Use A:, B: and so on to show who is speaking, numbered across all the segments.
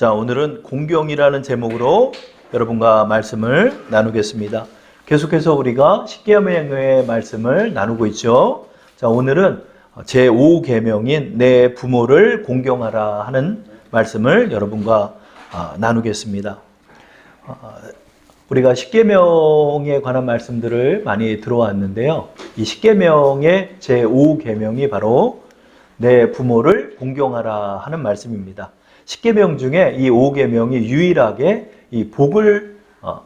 A: 자, 오늘은 공경이라는 제목으로 여러분과 말씀을 나누겠습니다. 계속해서 우리가 십계명의 말씀을 나누고 있죠. 자, 오늘은 제5계명인 내 부모를 공경하라 하는 말씀을 여러분과 나누겠습니다. 우리가 십계명에 관한 말씀들을 많이 들어왔는데요. 이 십계명의 제5계명이 바로 내 부모를 공경하라 하는 말씀입니다. 십계명 중에 이 5계명이 유일하게 이 복을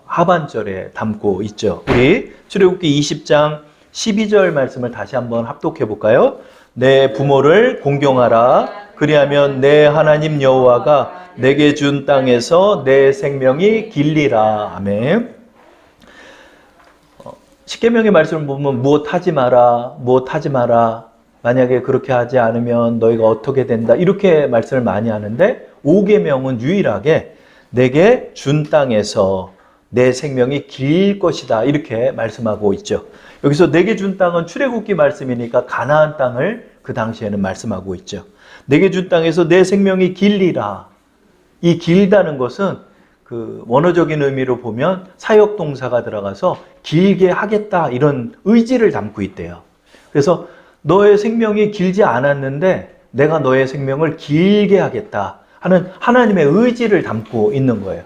A: 하반절에 담고 있죠. 우리 출애굽기 20장 12절 말씀을 다시 한번 합독해 볼까요? 내 부모를 공경하라. 그리하면 내 하나님 여호와가 내게 준 땅에서 내 생명이 길리라. 아멘. 십계명의 말씀을 보면 무엇 하지 마라, 무엇 하지 마라. 만약에 그렇게 하지 않으면 너희가 어떻게 된다. 이렇게 말씀을 많이 하는데 5계명은 유일하게 내게 준 땅에서 내 생명이 길 것이다. 이렇게 말씀하고 있죠. 여기서 내게 준 땅은 출애굽기 말씀이니까 가나안 땅을 그 당시에는 말씀하고 있죠. 내게 준 땅에서 내 생명이 길리라. 이 길다는 것은 그 원어적인 의미로 보면 사역 동사가 들어가서 길게 하겠다 이런 의지를 담고 있대요. 그래서 너의 생명이 길지 않았는데 내가 너의 생명을 길게 하겠다 하는 하나님의 의지를 담고 있는 거예요.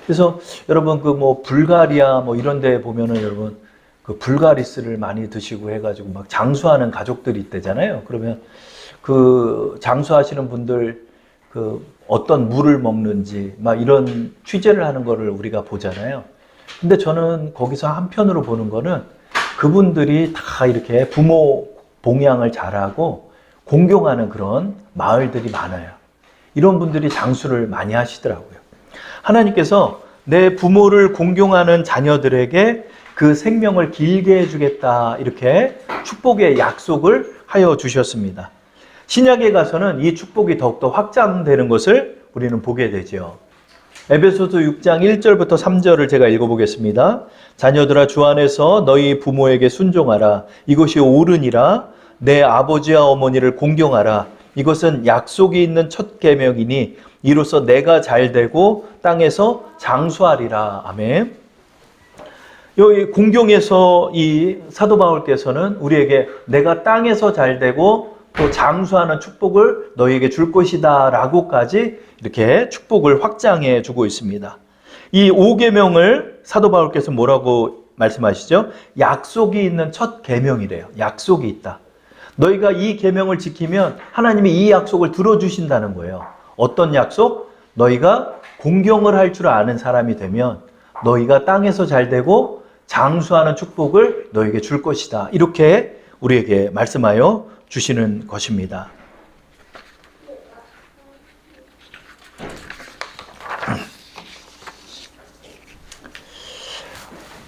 A: 그래서 여러분 그 뭐 불가리아 뭐 이런 데 보면은 여러분 그 불가리스를 많이 드시고 해가지고 막 장수하는 가족들이 있대잖아요. 그러면 그 장수하시는 분들 그 어떤 물을 먹는지 막 이런 취재를 하는 거를 우리가 보잖아요. 근데 저는 거기서 한편으로 보는 거는 그분들이 다 이렇게 부모 봉양을 잘하고 공경하는 그런 마을들이 많아요. 이런 분들이 장수를 많이 하시더라고요. 하나님께서 내 부모를 공경하는 자녀들에게 그 생명을 길게 해주겠다 이렇게 축복의 약속을 하여 주셨습니다. 신약에 가서는 이 축복이 더욱더 확장되는 것을 우리는 보게 되죠. 에베소서 6장 1절부터 3절을 제가 읽어보겠습니다. 자녀들아 주 안에서 너희 부모에게 순종하라. 이것이 옳으니라. 내 아버지와 어머니를 공경하라. 이것은 약속이 있는 첫 계명이니 이로써 내가 잘되고 땅에서 장수하리라. 아멘. 여기 공경에서 이 사도 바울께서는 우리에게 내가 땅에서 잘되고 또 장수하는 축복을 너희에게 줄 것이다 라고까지 이렇게 축복을 확장해 주고 있습니다. 이 5계명을 사도 바울께서 뭐라고 말씀하시죠? 약속이 있는 첫 계명이래요. 약속이 있다. 너희가 이 계명을 지키면 하나님이 이 약속을 들어주신다는 거예요. 어떤 약속? 너희가 공경을 할 줄 아는 사람이 되면 너희가 땅에서 잘되고 장수하는 축복을 너희에게 줄 것이다. 이렇게 우리에게 말씀하여 주시는 것입니다.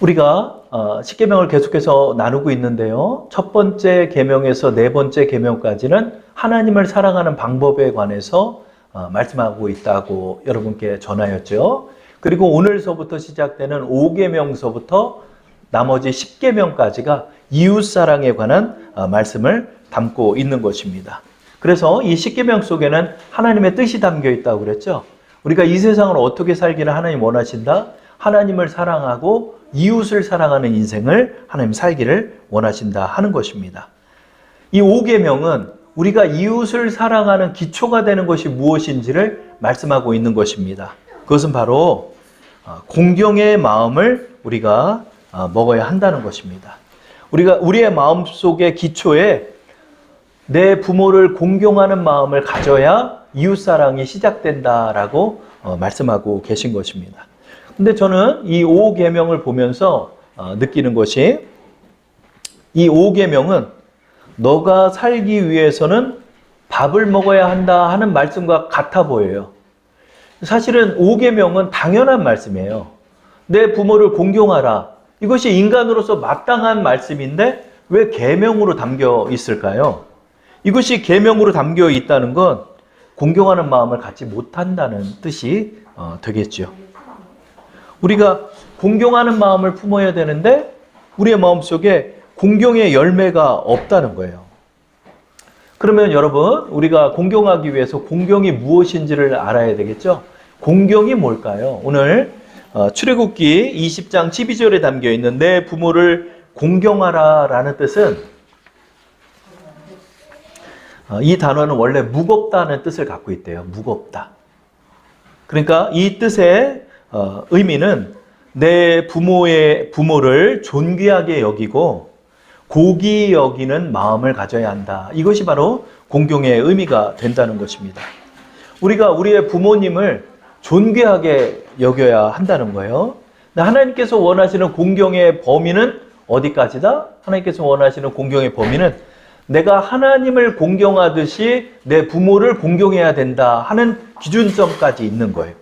A: 우리가 십계명을 계속해서 나누고 있는데요. 첫 번째 계명에서 네 번째 계명까지는 하나님을 사랑하는 방법에 관해서 말씀하고 있다고 여러분께 전하였죠. 그리고 오늘서부터 시작되는 5계명서부터 나머지 10계명까지가 이웃사랑에 관한 말씀을 담고 있는 것입니다. 그래서 이 10계명 속에는 하나님의 뜻이 담겨 있다고 그랬죠. 우리가 이 세상을 어떻게 살기를 하나님 원하신다? 하나님을 사랑하고 이웃을 사랑하는 인생을 하나님 살기를 원하신다 하는 것입니다. 이 5계명은 우리가 이웃을 사랑하는 기초가 되는 것이 무엇인지를 말씀하고 있는 것입니다. 그것은 바로 공경의 마음을 우리가 먹어야 한다는 것입니다. 우리의 마음속의 기초에 내 부모를 공경하는 마음을 가져야 이웃사랑이 시작된다라고 말씀하고 계신 것입니다. 근데 저는 이 5계명을 보면서 느끼는 것이 이 5계명은 너가 살기 위해서는 밥을 먹어야 한다 하는 말씀과 같아 보여요. 사실은 5계명은 당연한 말씀이에요. 내 부모를 공경하라. 이것이 인간으로서 마땅한 말씀인데 왜 계명으로 담겨 있을까요? 이것이 계명으로 담겨 있다는 건 공경하는 마음을 갖지 못한다는 뜻이 되겠죠. 우리가 공경하는 마음을 품어야 되는데 우리의 마음속에 공경의 열매가 없다는 거예요. 그러면 여러분 우리가 공경하기 위해서 공경이 무엇인지를 알아야 되겠죠. 공경이 뭘까요? 오늘 출애굽기 20장 12절에 담겨 있는 내 부모를 공경하라 라는 뜻은 이 단어는 원래 무겁다는 뜻을 갖고 있대요. 무겁다. 그러니까 이 뜻의 의미는 내 부모를 존귀하게 여기고 고귀히 여기는 마음을 가져야 한다. 이것이 바로 공경의 의미가 된다는 것입니다. 우리가 우리의 부모님을 존귀하게 여겨야 한다는 거예요. 하나님께서 원하시는 공경의 범위는 어디까지다? 하나님께서 원하시는 공경의 범위는 내가 하나님을 공경하듯이 내 부모를 공경해야 된다 하는 기준점까지 있는 거예요.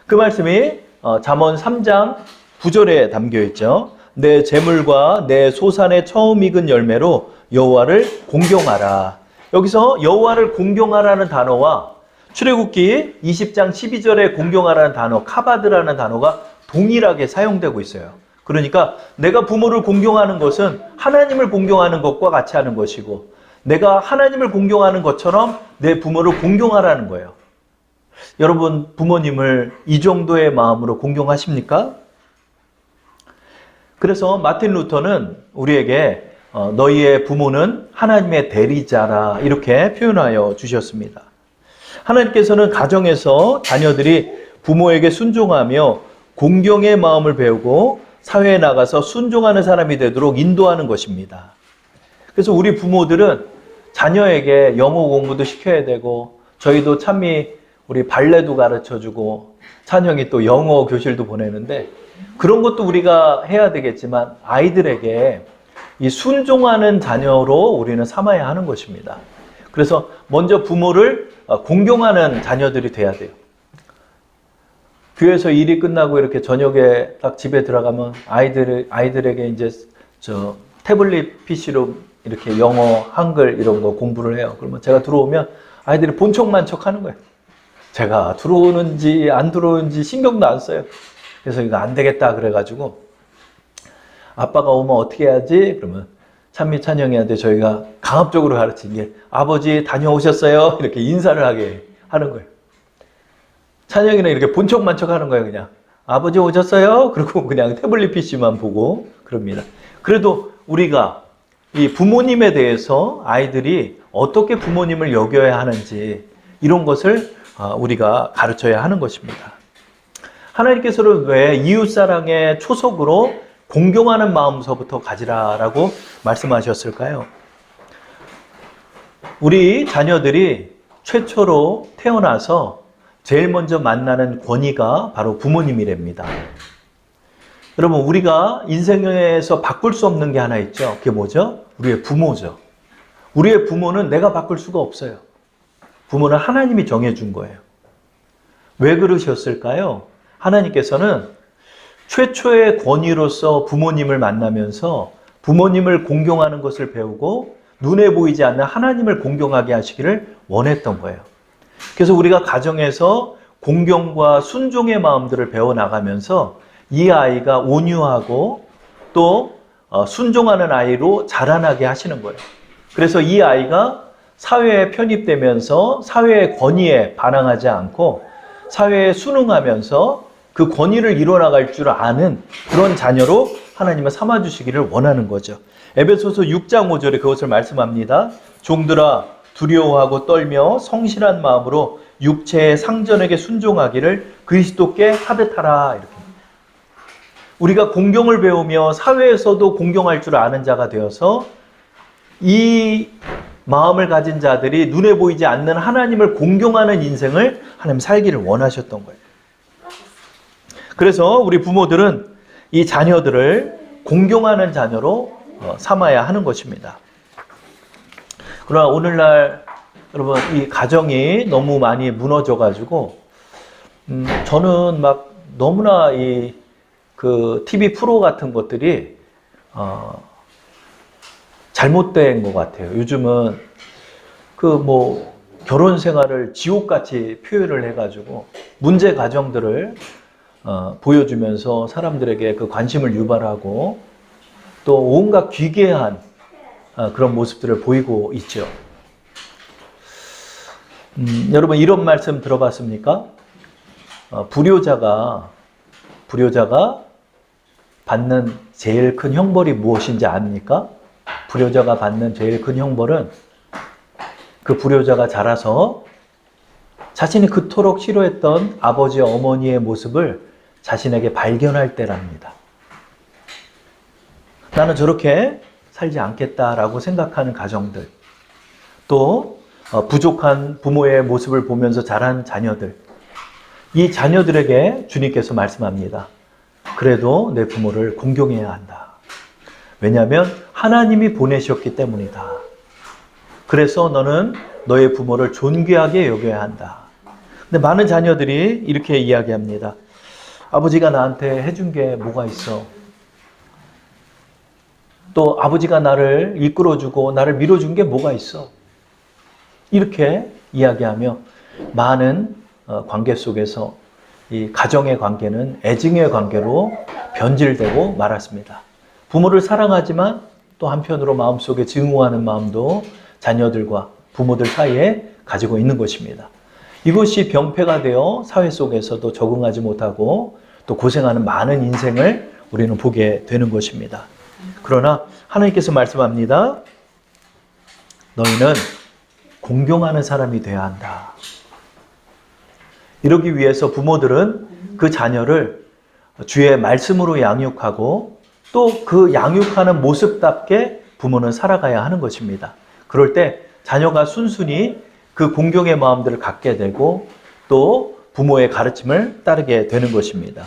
A: 그 말씀이 잠언 3장 9절에 담겨 있죠. 내 재물과 내 소산의 처음 익은 열매로 여호와를 공경하라. 여기서 여호와를 공경하라는 단어와 출애굽기 20장 12절에 공경하라는 단어, 카바드라는 단어가 동일하게 사용되고 있어요. 그러니까 내가 부모를 공경하는 것은 하나님을 공경하는 것과 같이 하는 것이고 내가 하나님을 공경하는 것처럼 내 부모를 공경하라는 거예요. 여러분 부모님을 이 정도의 마음으로 공경하십니까? 그래서 마틴 루터는 우리에게 너희의 부모는 하나님의 대리자라 이렇게 표현하여 주셨습니다. 하나님께서는 가정에서 자녀들이 부모에게 순종하며 공경의 마음을 배우고 사회에 나가서 순종하는 사람이 되도록 인도하는 것입니다. 그래서 우리 부모들은 자녀에게 영어 공부도 시켜야 되고 저희도 참미 우리 발레도 가르쳐주고 찬영이 또 영어 교실도 보내는데 그런 것도 우리가 해야 되겠지만 아이들에게 이 순종하는 자녀로 우리는 삼아야 하는 것입니다. 그래서 먼저 부모를 공경하는 자녀들이 돼야 돼요. 교회에서 일이 끝나고 이렇게 저녁에 딱 집에 들어가면 아이들에게 이제 태블릿 PC로 이렇게 영어, 한글 이런 거 공부를 해요. 그러면 제가 들어오면 아이들이 본척만 척 하는 거예요. 제가 들어오는지 안 들어오는지 신경도 안 써요. 그래서 이거 안 되겠다 그래가지고 아빠가 오면 어떻게 해야지? 그러면 찬미 찬영이한테 저희가 강압적으로 가르친 게 아버지 다녀오셨어요? 이렇게 인사를 하게 하는 거예요. 찬영이는 이렇게 본척만 척 하는 거예요. 그냥 아버지 오셨어요? 그리고 그냥 태블릿 PC만 보고 그럽니다. 그래도 우리가 이 부모님에 대해서 아이들이 어떻게 부모님을 여겨야 하는지 이런 것을 우리가 가르쳐야 하는 것입니다. 하나님께서는 왜 이웃사랑의 초석으로 공경하는 마음서부터 가지라라고 말씀하셨을까요? 우리 자녀들이 최초로 태어나서 제일 먼저 만나는 권위가 바로 부모님이랍니다. 여러분 우리가 인생에서 바꿀 수 없는 게 하나 있죠. 그게 뭐죠? 우리의 부모죠. 우리의 부모는 내가 바꿀 수가 없어요. 부모는 하나님이 정해준 거예요. 왜 그러셨을까요? 하나님께서는 최초의 권위로서 부모님을 만나면서 부모님을 공경하는 것을 배우고 눈에 보이지 않는 하나님을 공경하게 하시기를 원했던 거예요. 그래서 우리가 가정에서 공경과 순종의 마음들을 배워나가면서 이 아이가 온유하고 또 순종하는 아이로 자라나게 하시는 거예요. 그래서 이 아이가 사회에 편입되면서 사회의 권위에 반항하지 않고 사회에 순응하면서 그 권위를 이뤄나갈 줄 아는 그런 자녀로 하나님은 삼아주시기를 원하는 거죠. 에베소서 6장 5절에 그것을 말씀합니다. 종들아 두려워하고 떨며 성실한 마음으로 육체의 상전에게 순종하기를 그리스도께 하듯 하라. 이렇게. 우리가 공경을 배우며 사회에서도 공경할 줄 아는 자가 되어서 이 마음을 가진 자들이 눈에 보이지 않는 하나님을 공경하는 인생을 하나님 살기를 원하셨던 거예요. 그래서 우리 부모들은 이 자녀들을 공경하는 자녀로 삼아야 하는 것입니다. 그러나 오늘날 여러분 이 가정이 너무 많이 무너져가지고 저는 막 너무나 이 그 TV 프로 같은 것들이 잘못된 것 같아요. 요즘은 그 뭐 결혼 생활을 지옥같이 표현을 해가지고 문제 가정들을 보여주면서 사람들에게 그 관심을 유발하고 또 온갖 기괴한 그런 모습들을 보이고 있죠. 여러분 이런 말씀 들어봤습니까? 불효자가 받는 제일 큰 형벌이 무엇인지 압니까? 불효자가 받는 제일 큰 형벌은 그 불효자가 자라서 자신이 그토록 싫어했던 아버지, 어머니의 모습을 자신에게 발견할 때랍니다. 나는 저렇게 살지 않겠다라고 생각하는 가정들, 또 부족한 부모의 모습을 보면서 자란 자녀들, 이 자녀들에게 주님께서 말씀합니다. 그래도 내 부모를 공경해야 한다. 왜냐하면 하나님이 보내셨기 때문이다. 그래서 너는 너의 부모를 존귀하게 여겨야 한다. 근데 많은 자녀들이 이렇게 이야기합니다. 아버지가 나한테 해준 게 뭐가 있어? 또 아버지가 나를 이끌어주고 나를 밀어준 게 뭐가 있어? 이렇게 이야기하며 많은 관계 속에서 이 가정의 관계는 애증의 관계로 변질되고 말았습니다. 부모를 사랑하지만 또 한편으로 마음속에 증오하는 마음도 자녀들과 부모들 사이에 가지고 있는 것입니다. 이것이 병폐가 되어 사회 속에서도 적응하지 못하고 또 고생하는 많은 인생을 우리는 보게 되는 것입니다. 그러나 하나님께서 말씀합니다. 너희는 공경하는 사람이 되어야 한다. 이러기 위해서 부모들은 그 자녀를 주의 말씀으로 양육하고 또 그 양육하는 모습답게 부모는 살아가야 하는 것입니다. 그럴 때 자녀가 순순히 그 공경의 마음들을 갖게 되고 또 부모의 가르침을 따르게 되는 것입니다.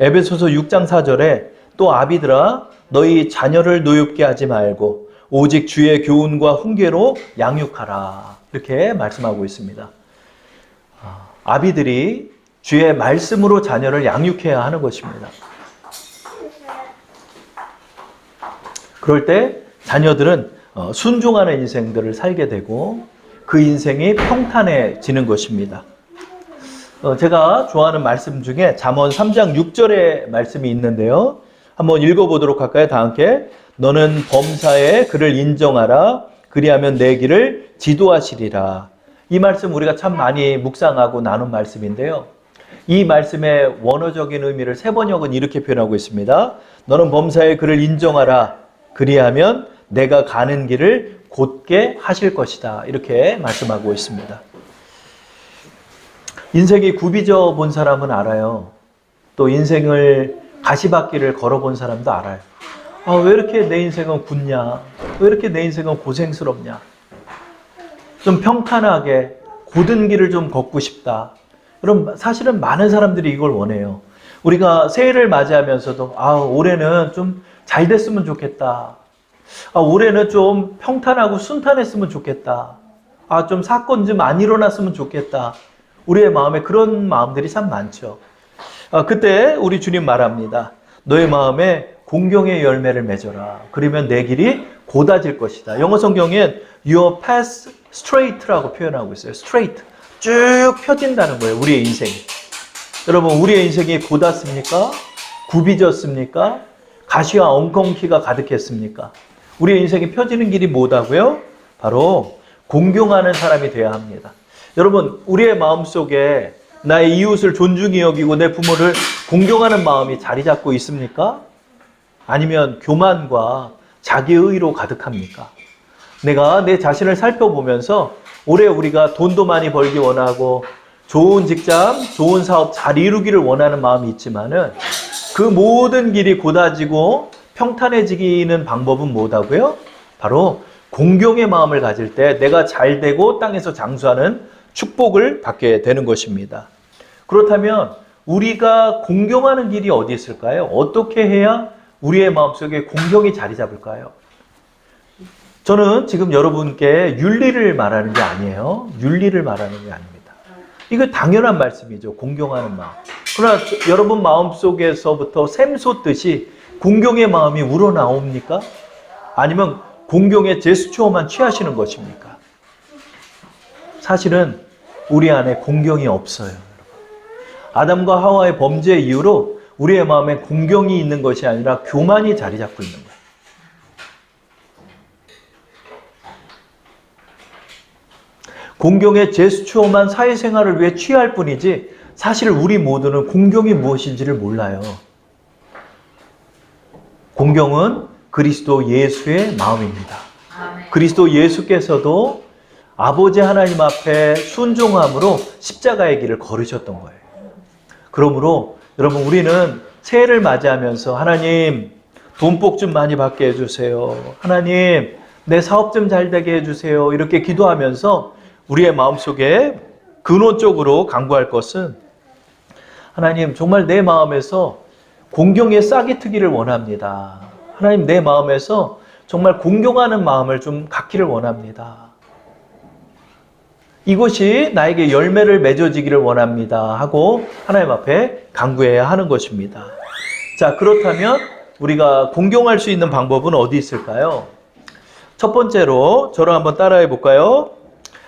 A: 에베소서 6장 4절에 또 아비들아 너희 자녀를 노엽게 하지 말고 오직 주의 교훈과 훈계로 양육하라. 이렇게 말씀하고 있습니다. 아비들이 주의 말씀으로 자녀를 양육해야 하는 것입니다. 그럴 때 자녀들은 순종하는 인생들을 살게 되고 그 인생이 평탄해지는 것입니다. 제가 좋아하는 말씀 중에 잠언 3장 6절의 말씀이 있는데요. 한번 읽어보도록 할까요? 다 함께. 너는 범사에 그를 인정하라. 그리하면 내 길을 지도하시리라. 이 말씀 우리가 참 많이 묵상하고 나눈 말씀인데요. 이 말씀의 원어적인 의미를 세번역은 이렇게 표현하고 있습니다. 너는 범사에 그를 인정하라. 그리하면 내가 가는 길을 곧게 하실 것이다. 이렇게 말씀하고 있습니다. 인생이 굽이져 본 사람은 알아요. 또 인생을 가시밭길을 걸어본 사람도 알아요. 왜 이렇게 내 인생은 굳냐? 왜 이렇게 내 인생은 고생스럽냐? 좀 평탄하게 고든 길을 좀 걷고 싶다. 그럼 사실은 많은 사람들이 이걸 원해요. 우리가 새해를 맞이하면서도 올해는 좀 잘 됐으면 좋겠다. 올해는 좀 평탄하고 순탄했으면 좋겠다. 좀 사건 좀 안 일어났으면 좋겠다. 우리의 마음에 그런 마음들이 참 많죠. 그때 우리 주님 말합니다. 너의 마음에 공경의 열매를 맺어라. 그러면 내 길이 곧아질 것이다. 영어 성경엔 your path straight라고 표현하고 있어요. straight. 쭉 펴진다는 거예요. 우리의 인생이. 여러분, 우리의 인생이 곧았습니까? 굽이졌습니까? 가시와 엉겅퀴가 가득했습니까? 우리의 인생이 펴지는 길이 뭐다고요? 바로 공경하는 사람이 되어야 합니다. 여러분, 우리의 마음속에 나의 이웃을 존중히 여기고 내 부모를 공경하는 마음이 자리 잡고 있습니까? 아니면 교만과 자기의로 가득합니까? 내가 내 자신을 살펴보면서 올해 우리가 돈도 많이 벌기 원하고 좋은 직장, 좋은 사업 잘 이루기를 원하는 마음이 있지만은 그 모든 길이 곧아지고 평탄해지기는 방법은 뭐다고요? 바로 공경의 마음을 가질 때 내가 잘 되고 땅에서 장수하는 축복을 받게 되는 것입니다. 그렇다면 우리가 공경하는 길이 어디 있을까요? 어떻게 해야 우리의 마음속에 공경이 자리 잡을까요? 저는 지금 여러분께 윤리를 말하는 게 아니에요. 윤리를 말하는 게 아닙니다. 이거 당연한 말씀이죠. 공경하는 마음. 그러나 여러분 마음속에서부터 샘솟듯이 공경의 마음이 우러나옵니까? 아니면 공경의 제스처만 취하시는 것입니까? 사실은 우리 안에 공경이 없어요. 아담과 하와의 범죄 이후로 우리의 마음에 공경이 있는 것이 아니라 교만이 자리 잡고 있는 거예요. 공경의 제스처만 사회생활을 위해 취할 뿐이지 사실 우리 모두는 공경이 무엇인지를 몰라요. 공경은 그리스도 예수의 마음입니다. 그리스도 예수께서도 아버지 하나님 앞에 순종함으로 십자가의 길을 걸으셨던 거예요. 그러므로 여러분, 우리는 새해를 맞이하면서 하나님 돈복 좀 많이 받게 해주세요. 하나님 내 사업 좀 잘 되게 해주세요. 이렇게 기도하면서 우리의 마음속에 근원적으로 간구할 것은 하나님 정말 내 마음에서 공경의 싹이 트기를 원합니다. 하나님 내 마음에서 정말 공경하는 마음을 좀 갖기를 원합니다. 이것이 나에게 열매를 맺어지기를 원합니다 하고 하나님 앞에 간구해야 하는 것입니다. 자, 그렇다면 우리가 공경할 수 있는 방법은 어디 있을까요? 첫 번째로 저를 한번 따라해 볼까요?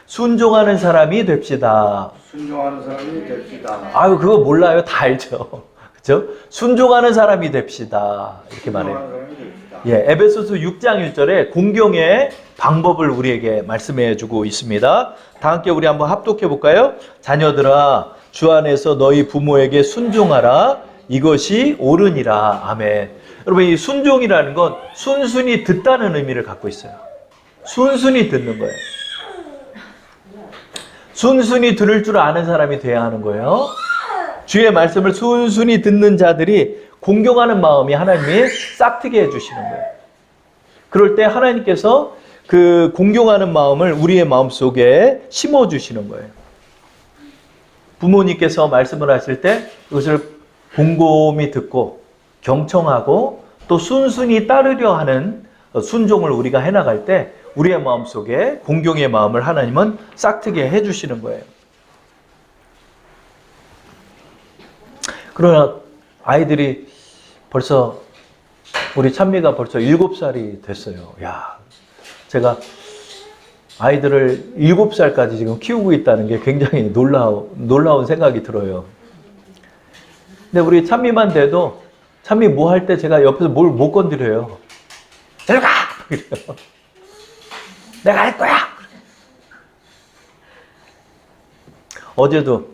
A: 순종하는 사람이 됩시다.
B: 순종하는 사람이 됩시다.
A: 아유, 그거 몰라요. 다 알죠. 그렇죠? 순종하는 사람이 됩시다. 이렇게 말해요.
B: 순종하는 사람이 됩시다.
A: 예, 에베소서 6장 1절에 공경의 방법을 우리에게 말씀해 주고 있습니다. 다 함께 우리 한번 합독해 볼까요? 자녀들아, 주 안에서 너희 부모에게 순종하라. 이것이 옳으니라. 아멘. 여러분, 이 순종이라는 건 순순히 듣다는 의미를 갖고 있어요. 순순히 듣는 거예요. 순순히 들을 줄 아는 사람이 돼야 하는 거예요. 주의 말씀을 순순히 듣는 자들이 공경하는 마음이 하나님이 싹트게 해주시는 거예요. 그럴 때 하나님께서 그 공경하는 마음을 우리의 마음속에 심어주시는 거예요. 부모님께서 말씀을 하실 때 그것을 곰곰이 듣고 경청하고 또 순순히 따르려 하는 순종을 우리가 해나갈 때 우리의 마음속에 공경의 마음을 하나님은 싹트게 해주시는 거예요. 그러나 아이들이 벌써, 우리 찬미가 벌써 7살이 됐어요. 야, 제가 아이들을 7살까지 지금 키우고 있다는 게 굉장히 놀라운 생각이 들어요. 근데 우리 찬미만 돼도 찬미 뭐 할 때 제가 옆에서 뭘 못 건드려요. 저리 가! 이래요. 내가 할 거야! 어제도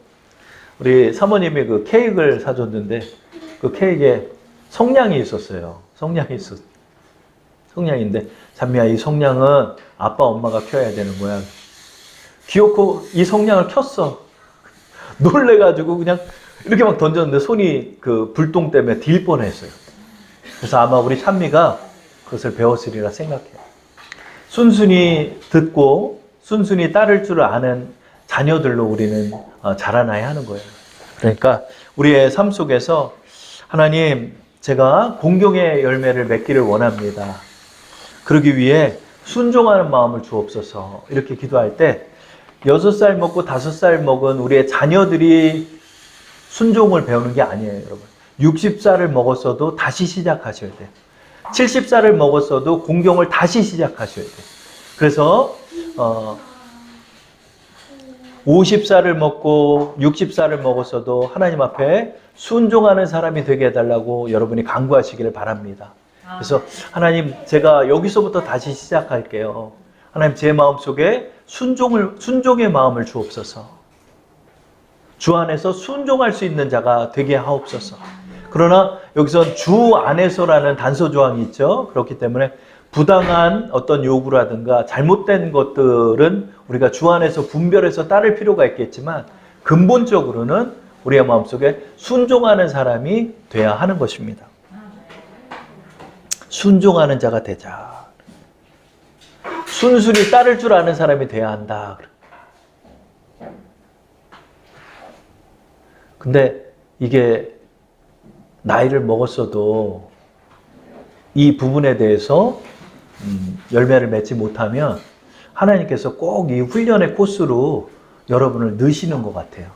A: 우리 사모님이 그 케이크를 사줬는데 그 케이크에 성냥이 있었어요. 성냥인데 찬미야, 이 성냥은 아빠 엄마가 켜야 되는 거야. 귀엽고 이 성냥을 켰어. 놀래가지고 그냥 이렇게 막 던졌는데 손이 그 불똥 때문에 딜 뻔했어요. 그래서 아마 우리 찬미가 그것을 배웠으리라 생각해요. 순순히 듣고 순순히 따를 줄 아는 자녀들로 우리는 자라나야 하는 거예요. 그러니까 우리의 삶 속에서 하나님, 제가 공경의 열매를 맺기를 원합니다. 그러기 위해 순종하는 마음을 주옵소서. 이렇게 기도할 때 6살 먹고 5살 먹은 우리의 자녀들이 순종을 배우는 게 아니에요, 여러분. 60살을 먹었어도 다시 시작하셔야 돼요. 70살을 먹었어도 공경을 다시 시작하셔야 돼요. 그래서 50살을 먹고 60살을 먹었어도 하나님 앞에 순종하는 사람이 되게 해달라고 여러분이 간구하시기를 바랍니다. 그래서 하나님, 제가 여기서부터 다시 시작할게요. 하나님, 제 마음속에 순종의 마음을 주옵소서. 주 안에서 순종할 수 있는 자가 되게 하옵소서. 그러나 여기선 주 안에서라는 단서 조항이 있죠. 그렇기 때문에 부당한 어떤 요구라든가 잘못된 것들은 우리가 주 안에서 분별해서 따를 필요가 있겠지만 근본적으로는 우리의 마음속에 순종하는 사람이 돼야 하는 것입니다. 순종하는 자가 되자. 순순히 따를 줄 아는 사람이 돼야 한다. 근데 이게 나이를 먹었어도 이 부분에 대해서 열매를 맺지 못하면 하나님께서 꼭 이 훈련의 코스로 여러분을 넣으시는 것 같아요.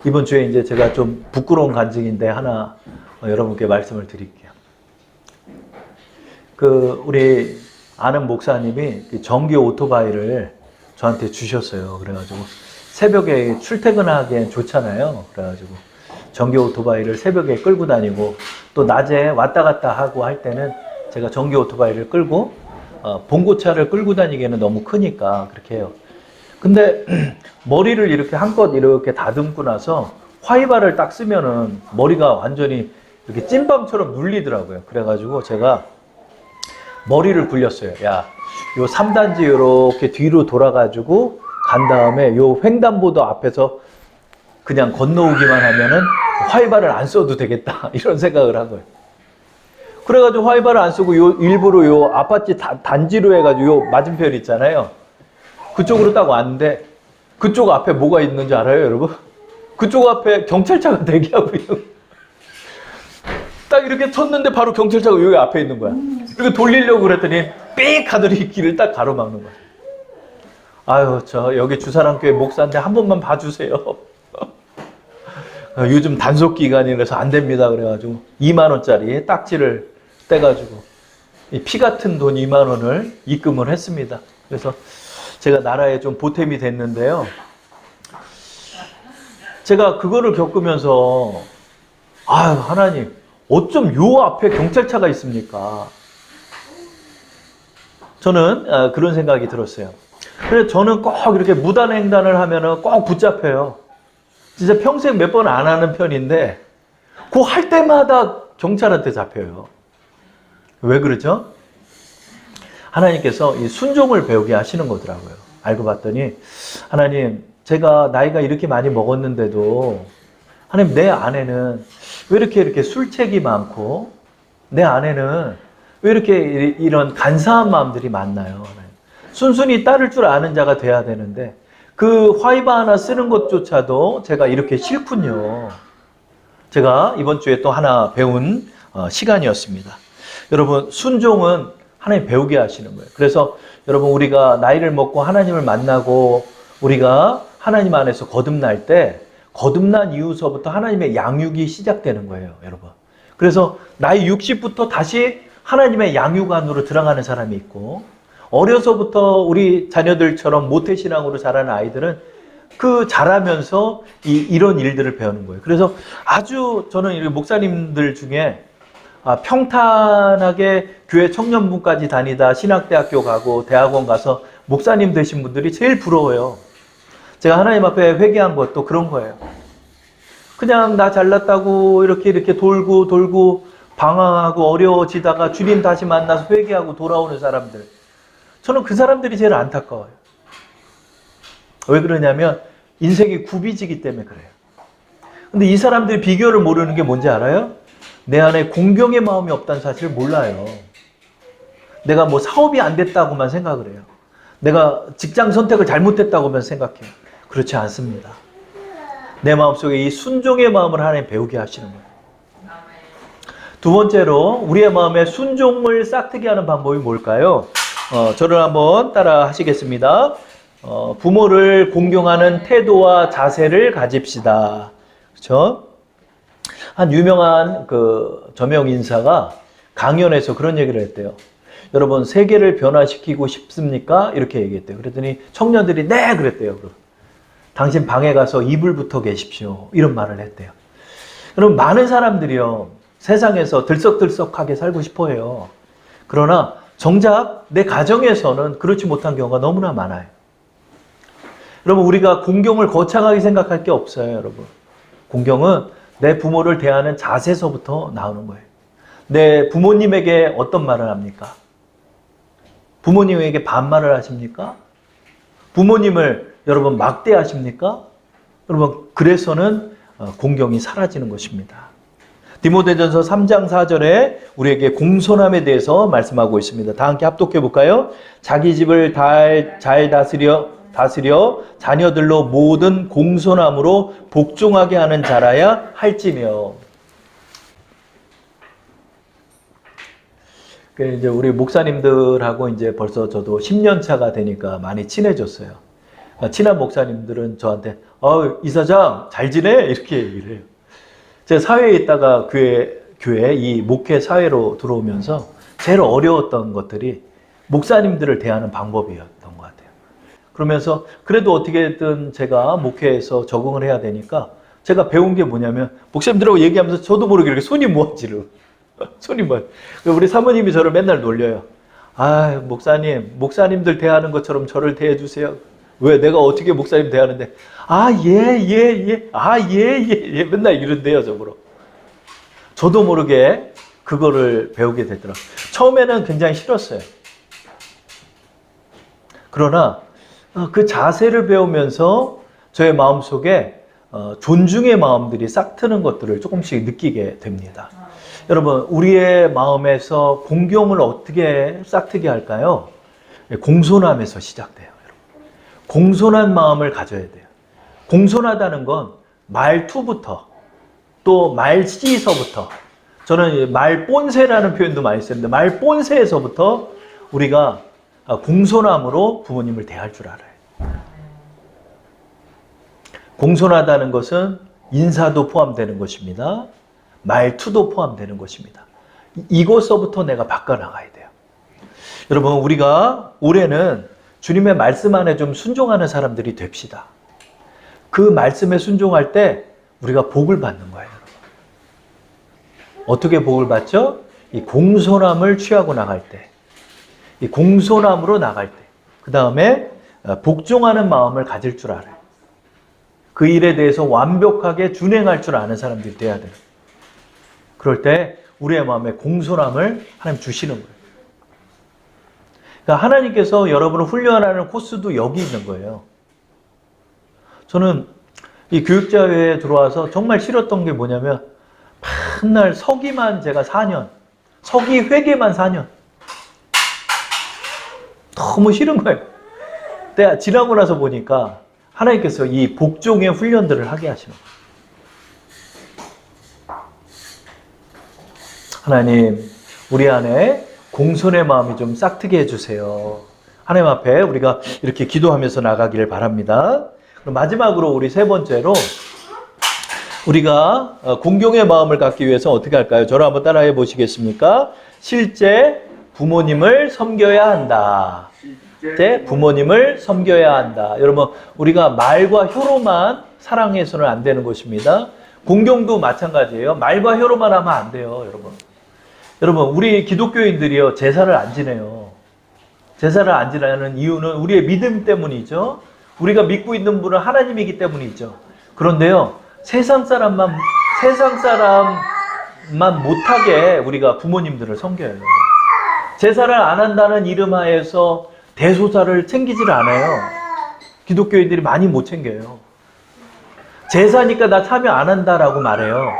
A: 이번 주에 이제 제가 좀 부끄러운 간증인데 하나 여러분께 말씀을 드릴게요. 우리 아는 목사님이 전기 오토바이를 저한테 주셨어요. 그래가지고 새벽에 출퇴근하기엔 좋잖아요. 그래가지고 전기 오토바이를 새벽에 끌고 다니고 또 낮에 왔다 갔다 하고 할 때는 제가 전기 오토바이를 끌고 봉고차를 끌고 다니기에는 너무 크니까 그렇게 해요. 근데 머리를 이렇게 한껏 이렇게 다듬고 나서 화이바를 딱 쓰면은 머리가 완전히 이렇게 찐빵처럼 눌리더라고요. 그래가지고 제가 머리를 굴렸어요. 야, 요 3단지 이렇게 뒤로 돌아가지고 간 다음에 요 횡단보도 앞에서 그냥 건너오기만 하면은 화이바를 안 써도 되겠다. 이런 생각을 한 거예요. 그래가지고 화이바를 안 쓰고 일부러 요 아파트 단지로 해가지고 요 맞은편 있잖아요. 그쪽으로 딱 왔는데 그쪽 앞에 뭐가 있는지 알아요, 여러분? 그쪽 앞에 경찰차가 대기하고 있는 거예요. 딱 이렇게 쳤는데 바로 경찰차가 여기 앞에 있는 거야. 이렇게 돌리려고 그랬더니 삑 하더니 길을 딱 가로막는 거야. 아유, 저 여기 주사랑교회 목사인데 한 번만 봐주세요. 요즘 단속 기간이라서 안 됩니다. 그래가지고 2만 원짜리 딱지를 떼가지고 이 피 같은 돈 2만 원을 입금을 했습니다. 그래서 제가 나라에 좀 보탬이 됐는데요. 제가 그거를 겪으면서 아유, 하나님 어쩜 요 앞에 경찰차가 있습니까? 저는 그런 생각이 들었어요. 그래서 저는 꼭 이렇게 무단횡단을 하면은 꼭 붙잡혀요. 진짜 평생 몇 번 안 하는 편인데 그 할 때마다 경찰한테 잡혀요. 왜 그러죠? 하나님께서 이 순종을 배우게 하시는 거더라고요. 알고 봤더니 하나님, 제가 나이가 이렇게 많이 먹었는데도 하나님, 내 안에는 왜 이렇게 술책이 많고 내 안에는 왜 이렇게 이런 간사한 마음들이 많나요? 순순히 따를 줄 아는 자가 돼야 되는데 그 화이바 하나 쓰는 것조차도 제가 이렇게 싫군요. 제가 이번 주에 또 하나 배운 시간이었습니다. 여러분, 순종은 하나님 배우게 하시는 거예요. 그래서 여러분, 우리가 나이를 먹고 하나님을 만나고 우리가 하나님 안에서 거듭날 때 거듭난 이후서부터 하나님의 양육이 시작되는 거예요, 여러분. 그래서 나이 60부터 다시 하나님의 양육 안으로 들어가는 사람이 있고, 어려서부터 우리 자녀들처럼 모태신앙으로 자라는 아이들은 그 자라면서 이런 일들을 배우는 거예요. 그래서 아주 저는 이 목사님들 중에 평탄하게 교회 청년부까지 다니다 신학대학교 가고 대학원 가서 목사님 되신 분들이 제일 부러워요. 제가 하나님 앞에 회개한 것도 그런 거예요. 그냥 나 잘났다고 이렇게 돌고 방황하고 어려워지다가 주님 다시 만나서 회개하고 돌아오는 사람들. 저는 그 사람들이 제일 안타까워요. 왜 그러냐면 인생이 굽이지기 때문에 그래요. 근데 이 사람들이 비결을 모르는 게 뭔지 알아요? 내 안에 공경의 마음이 없다는 사실을 몰라요. 내가 뭐 사업이 안 됐다고만 생각을 해요. 내가 직장 선택을 잘못했다고만 생각해요. 그렇지 않습니다. 내 마음속에 이 순종의 마음을 하나님 배우게 하시는 거예요. 두 번째로 우리의 마음에 순종을 싹트게 하는 방법이 뭘까요? 저를 한번 따라 하시겠습니다. 부모를 공경하는 태도와 자세를 가집시다. 그렇죠? 한 유명한 그 저명 인사가 강연에서 그런 얘기를 했대요. 여러분, 세계를 변화시키고 싶습니까? 이렇게 얘기했대요. 그랬더니 청년들이 네! 그랬대요. 당신 방에 가서 이불부터 계십시오. 이런 말을 했대요. 여러분, 많은 사람들이요, 세상에서 들썩들썩하게 살고 싶어 해요. 그러나 정작 내 가정에서는 그렇지 못한 경우가 너무나 많아요. 여러분, 우리가 공경을 거창하게 생각할 게 없어요, 여러분. 공경은 내 부모를 대하는 자세서부터 나오는 거예요. 내 부모님에게 어떤 말을 합니까? 부모님에게 반말을 하십니까? 부모님을 여러분 막대하십니까? 여러분, 그래서는 공경이 사라지는 것입니다. 디모데전서 3장 4절에 우리에게 공손함에 대해서 말씀하고 있습니다. 다 함께 합독해 볼까요? 자기 집을 잘 다스려 자녀들로 모든 공손함으로 복종하게 하는 자라야 할지며. 이제 우리 목사님들하고 이제 벌써 저도 10년 차가 되니까 많이 친해졌어요. 친한 목사님들은 저한테 이사장 잘 지내? 이렇게 얘기를 해요. 제가 사회에 있다가 교회 이 목회 사회로 들어오면서 제일 어려웠던 것들이 목사님들을 대하는 방법이었던 것 같아요. 그러면서 그래도 어떻게든 제가 목회에서 적응을 해야 되니까 제가 배운 게 뭐냐면 목사님들하고 얘기하면서 저도 모르게 이렇게 손이 모아지르. 손이 모아. 우리 사모님이 저를 맨날 놀려요. 목사님들 대하는 것처럼 저를 대해주세요. 왜 내가 어떻게 목사님 대하는데 예, 맨날 이런대요, 저보러. 저도 모르게 그거를 배우게 되더라고요. 처음에는 굉장히 싫었어요. 그러나 그 자세를 배우면서 저의 마음속에 존중의 마음들이 싹트는 것들을 조금씩 느끼게 됩니다. 여러분, 우리의 마음에서 공경을 어떻게 싹트게 할까요? 공손함에서 시작돼요. 여러분. 공손한 마음을 가져야 돼요. 공손하다는 건 말투부터 또 말씨서부터, 저는 말본세라는 표현도 많이 쓰는데 말본세에서부터 우리가 공손함으로 부모님을 대할 줄 알아요. 공손하다는 것은 인사도 포함되는 것입니다. 말투도 포함되는 것입니다. 이것서부터 내가 바꿔나가야 돼요. 여러분, 우리가 올해는 주님의 말씀 안에 좀 순종하는 사람들이 됩시다. 그 말씀에 순종할 때 우리가 복을 받는 거예요. 여러분. 어떻게 복을 받죠? 이 공손함을 취하고 나갈 때, 이 공손함으로 나갈 때, 그 다음에 복종하는 마음을 가질 줄 알아요. 그 일에 대해서 완벽하게 준행할 줄 아는 사람들이 돼야 돼요. 그럴 때 우리의 마음에 공손함을 하나님 주시는 거예요. 그러니까 하나님께서 여러분을 훈련하는 코스도 여기 있는 거예요. 저는 이 교육자회에 들어와서 정말 싫었던 게 뭐냐면 맨날 서기만 제가 4년, 서기 회계만 4년. 너무 싫은 거예요. 근데 지나고 나서 보니까 하나님께서 이 복종의 훈련들을 하게 하시는 거예요. 하나님, 우리 안에 공손의 마음이 좀 싹트게 해주세요. 하나님 앞에 우리가 이렇게 기도하면서 나가기를 바랍니다. 그럼 마지막으로 우리 세 번째로 우리가 공경의 마음을 갖기 위해서 어떻게 할까요? 저를 한번 따라해 보시겠습니까? 실제 부모님을 섬겨야 한다. 실제 부모님을 섬겨야 한다. 여러분, 우리가 말과 혀로만 사랑해서는 안 되는 것입니다. 공경도 마찬가지예요. 말과 혀로만 하면 안 돼요, 여러분. 여러분, 우리 기독교인들이요, 제사를 안 지내요. 제사를 안 지내는 이유는 우리의 믿음 때문이죠. 우리가 믿고 있는 분은 하나님이기 때문이죠. 그런데요, 세상 사람만 못하게 우리가 부모님들을 섬겨요. 제사를 안 한다는 이름 하에서 대소사를 챙기질 않아요. 기독교인들이 많이 못 챙겨요. 제사니까 나 참여 안 한다라고 말해요.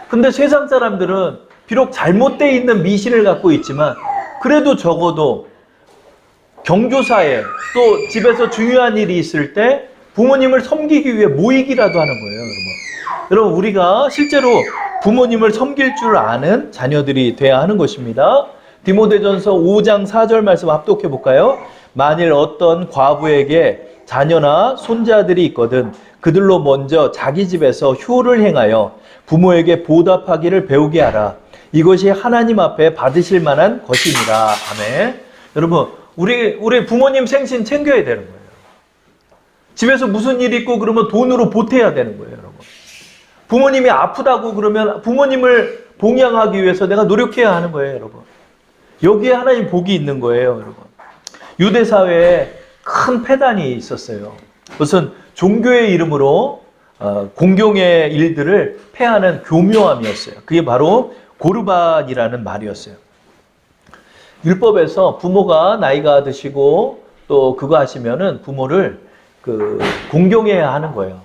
A: 근데 세상 사람들은 비록 잘못되어 있는 미신을 갖고 있지만 그래도 적어도 경조사에 또 집에서 중요한 일이 있을 때 부모님을 섬기기 위해 모이기라도 하는 거예요. 여러분, 우리가 실제로 부모님을 섬길 줄 아는 자녀들이 돼야 하는 것입니다. 디모데전서 5장 4절 말씀 합독해 볼까요? 만일 어떤 과부에게 자녀나 손자들이 있거든 그들로 먼저 자기 집에서 효를 행하여 부모에게 보답하기를 배우게 하라. 이것이 하나님 앞에 받으실 만한 것입니다. 아멘. 여러분, 우리 부모님 생신 챙겨야 되는 거예요. 집에서 무슨 일이 있고 그러면 돈으로 보태야 되는 거예요, 여러분. 부모님이 아프다고 그러면 부모님을 봉양하기 위해서 내가 노력해야 하는 거예요, 여러분. 여기에 하나님 복이 있는 거예요, 여러분. 유대 사회에 큰 폐단이 있었어요. 무슨 종교의 이름으로 공경의 일들을 폐하는 교묘함이었어요. 그게 바로 고르반이라는 말이었어요. 율법에서 부모가 나이가 드시고 또 그거 하시면은 부모를 공경해야 하는 거예요.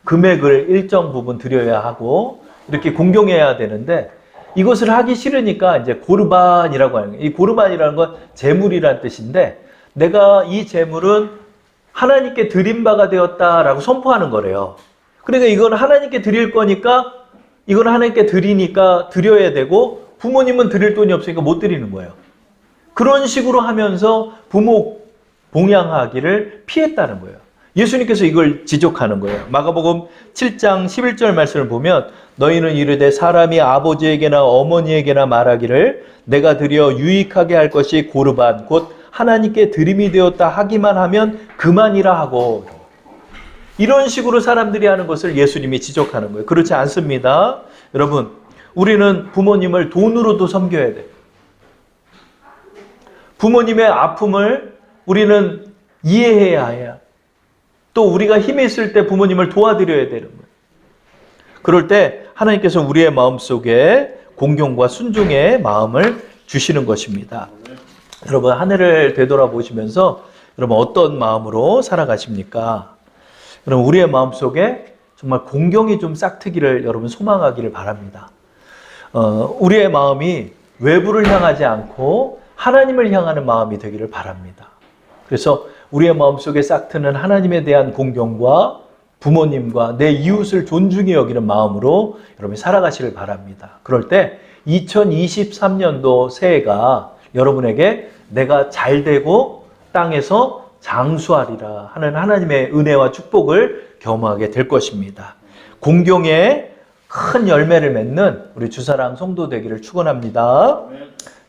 A: 금액을 일정 부분 드려야 하고 이렇게 공경해야 되는데 이것을 하기 싫으니까 이제 고르반이라고 하는 거예요. 이 고르반이라는 건 재물이란 뜻인데 내가 이 재물은 하나님께 드린 바가 되었다라고 선포하는 거래요. 그러니까 이건 하나님께 드릴 거니까 이건 하나님께 드리니까 드려야 되고 부모님은 드릴 돈이 없으니까 못 드리는 거예요. 그런 식으로 하면서 부모 봉양하기를 피했다는 거예요. 예수님께서 이걸 지적하는 거예요. 마가복음 7장 11절 말씀을 보면 너희는 이르되 사람이 아버지에게나 어머니에게나 말하기를 내가 드려 유익하게 할 것이 고르반 곧 하나님께 드림이 되었다 하기만 하면 그만이라 하고 이런 식으로 사람들이 하는 것을 예수님이 지적하는 거예요. 그렇지 않습니다. 여러분, 우리는 부모님을 돈으로도 섬겨야 돼요. 부모님의 아픔을 우리는 이해해야 해요. 또 우리가 힘이 있을 때 부모님을 도와드려야 되는 거예요. 그럴 때 하나님께서 우리의 마음속에 공경과 순종의 마음을 주시는 것입니다. 여러분, 한 해를 되돌아보시면서 여러분 어떤 마음으로 살아가십니까? 여러분, 우리의 마음속에 정말 공경이 좀 싹트기를 여러분 소망하기를 바랍니다. 우리의 마음이 외부를 향하지 않고 하나님을 향하는 마음이 되기를 바랍니다. 그래서 우리의 마음속에 싹트는 하나님에 대한 공경과 부모님과 내 이웃을 존중히 여기는 마음으로 여러분이 살아가시길 바랍니다. 그럴 때 2023년도 새해가 여러분에게 내가 잘되고 땅에서 장수하리라 하는 하나님의 은혜와 축복을 경험하게 될 것입니다. 공경에 큰 열매를 맺는 우리 주사랑 성도 되기를 축원합니다.